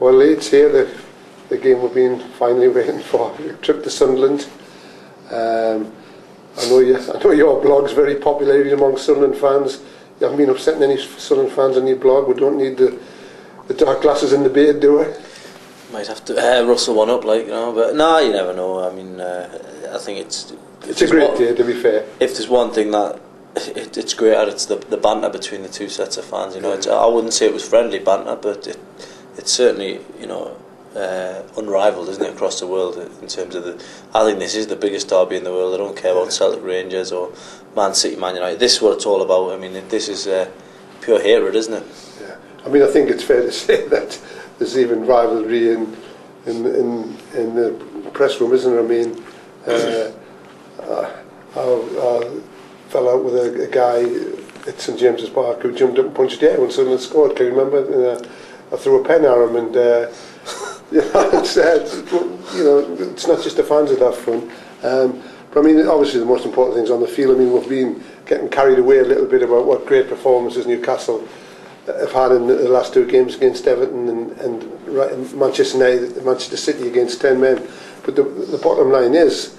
Well, it's here, the game we've been finally waiting for. A trip to Sunderland. I know your blog's very popular among Sunderland fans. You haven't been upsetting any Sunderland fans on your blog. We don't need the dark glasses in the beard, do we? Might have to rustle one up, like, you know. But no, you never know. I mean, I think it's a great day, to be fair. If there's one thing that it's great at, it's the banter between the two sets of fans. You know, I wouldn't say it was friendly banter, but it's certainly, you know, unrivaled, isn't it, across the world in terms of I think this is the biggest derby in the world. I don't care about Celtic Rangers or Man City, Man United. This is what it's all about. I mean, this is pure hatred, isn't it? Yeah. I mean, I think it's fair to say that there's even rivalry in the press room, isn't there? I mean, I fell out with a guy at St James's Park who jumped up and punched the air when Sunderland scored. Can you remember? I threw a pen at him, and it's not just the fans that have fun. But I mean, obviously the most important things on the field. I mean, we've been getting carried away a little bit about what great performances Newcastle have had in the last two games against Everton and Manchester United, Manchester City against 10 men. But the bottom line is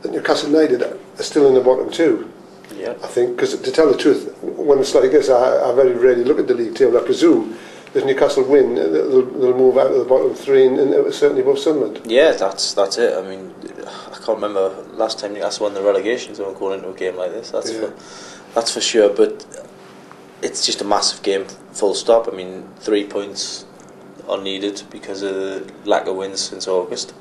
that Newcastle United are still in the bottom two. Yeah. I think, because to tell the truth, when it's like this, I very rarely look at the league table. I presume if Newcastle win, they'll move out of the bottom three and certainly above Sunderland. Yeah, that's it. I mean, I can't remember last time Newcastle won the relegation zone going into a game like this. That's for sure. But it's just a massive game, full stop. I mean, 3 points are needed because of the lack of wins since August.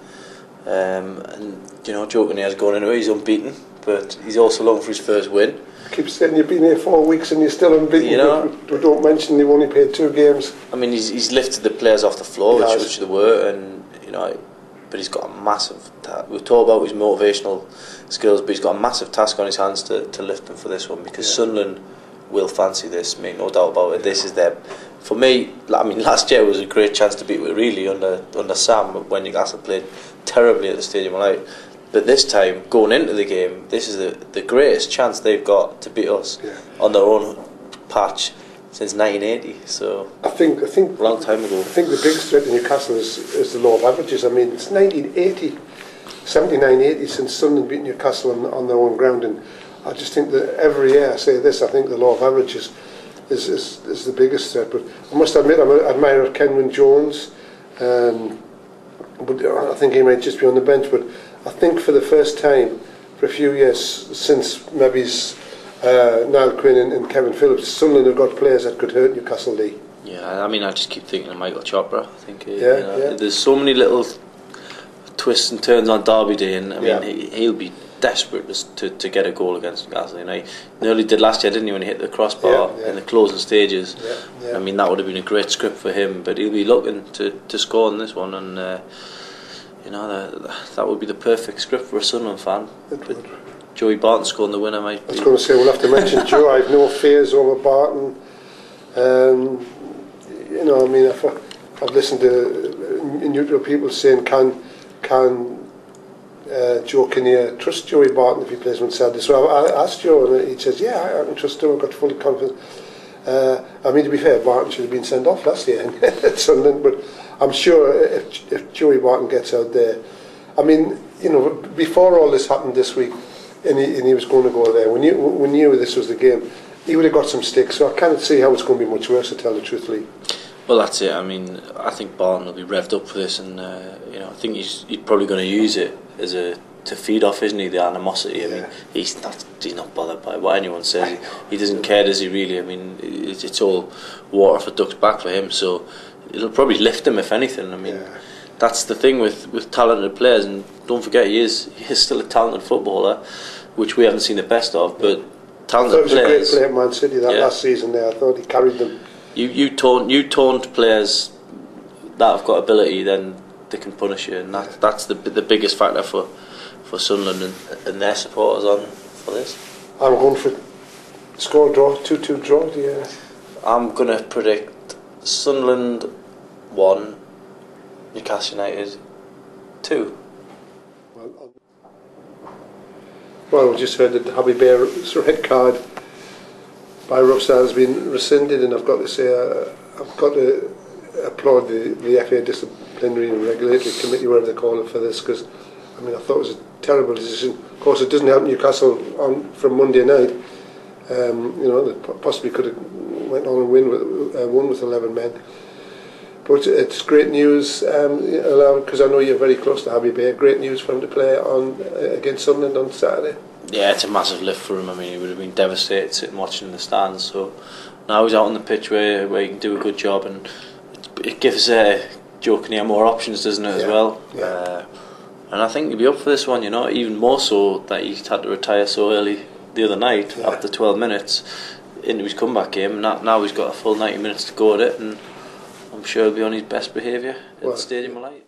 And you know, joking here, going into it, he's unbeaten, but he's also looking for his first win. I keep saying you've been here 4 weeks and you're still unbeaten. You know, but don't mention they've only played 2 games. I mean, he's lifted the players off the floor, which they were, and you know, but he's got a massive. We've talked about his motivational skills, but he's got a massive task on his hands to lift them for this one, because Sunderland will fancy this, make no doubt about it. This is their, for me. I mean, last year was a great chance to beat it really under Sam when Newcastle played terribly at the Stadium of Light. But this time, going into the game, this is the greatest chance they've got to beat us on their own patch since 1980. So I think a long time ago. I think the biggest threat to Newcastle is the law of averages. I mean, it's 79-80 since Sunderland beat Newcastle on their own ground, and I just think that every year I say this. I think the law of averages is the biggest threat. But I must admit, I'm an admirer of Kenwyne Jones. But I think he might just be on the bench. But I think for the first time for a few years since maybe Niall Quinn and Kevin Phillips, Sunderland have got players that could hurt Newcastle Lee. Yeah, I mean, I just keep thinking of Michael Chopra. I think there's so many little twists and turns on Derby Day, and I mean he'll be desperate to get a goal against Newcastle. You know, he nearly did last year, didn't he, when he hit the crossbar in the closing stages. I mean, that would have been a great script for him, but he'll be looking to score in this one, and you know, that would be the perfect script for a Sunderland fan. But Joey Barton scoring the winner might be. I was going to say, we'll have to mention Joe. I have no fears over Barton. You know, I mean, I've listened to neutral people saying, can Joe Kinnear trust Joey Barton if he plays on Saturday? So I asked Joe, and he says, yeah, I can trust him. I've got full confidence. I mean, to be fair, Barton should have been sent off last year at Sunderland, but I'm sure if Joey Barton gets out there, I mean, you know, before all this happened this week, and he was going to go there, when we knew this was the game, he would have got some sticks. So I can't see how it's going to be much worse, to tell the truth, Lee. Well, that's it. I mean, I think Barton will be revved up for this, and you know, I think he's probably going to use it as to feed off, isn't he? The animosity. I mean, he's not bothered by what anyone says. He doesn't care, does he? Really? I mean, it's all water for ducks back for him. So it'll probably lift him, if anything. I mean, that's the thing with talented players, and don't forget he is still a talented footballer, which we haven't seen the best of. But talented players. He was a great player at Man City last season. There, I thought he carried them. You taunt players that have got ability, then they can punish you, and that's the biggest factor for Sunderland and their supporters on for this. I'm going for score draw, 2-2 draw. I'm going to predict Sunderland 1, Newcastle United 2. Well, we just heard that Habib Beye's red card by Rough has been rescinded, and I've got to say, I've got to applaud the FA Disciplinary and Regulatory Committee, whatever they call it, for this, because I mean, I thought it was a terrible decision. Of course, it doesn't help Newcastle on from Monday night. You know, they possibly could have went on and won with 11 men. But it's great news, because I know you're very close to Habib Beye. Great news for him to play on against Sunderland on Saturday. Yeah, it's a massive lift for him. I mean, he would have been devastated sitting watching in the stands. So now he's out on the pitch where he can do a good job, and it gives Joe Kinnear more options, doesn't it, as well? Yeah. And I think he'll be up for this one, you know, even more so that he's had to retire so early the other night after 12 minutes into his comeback game. Now he's got a full 90 minutes to go at it, and I'm sure he'll be on his best behaviour at the Stadium of Light.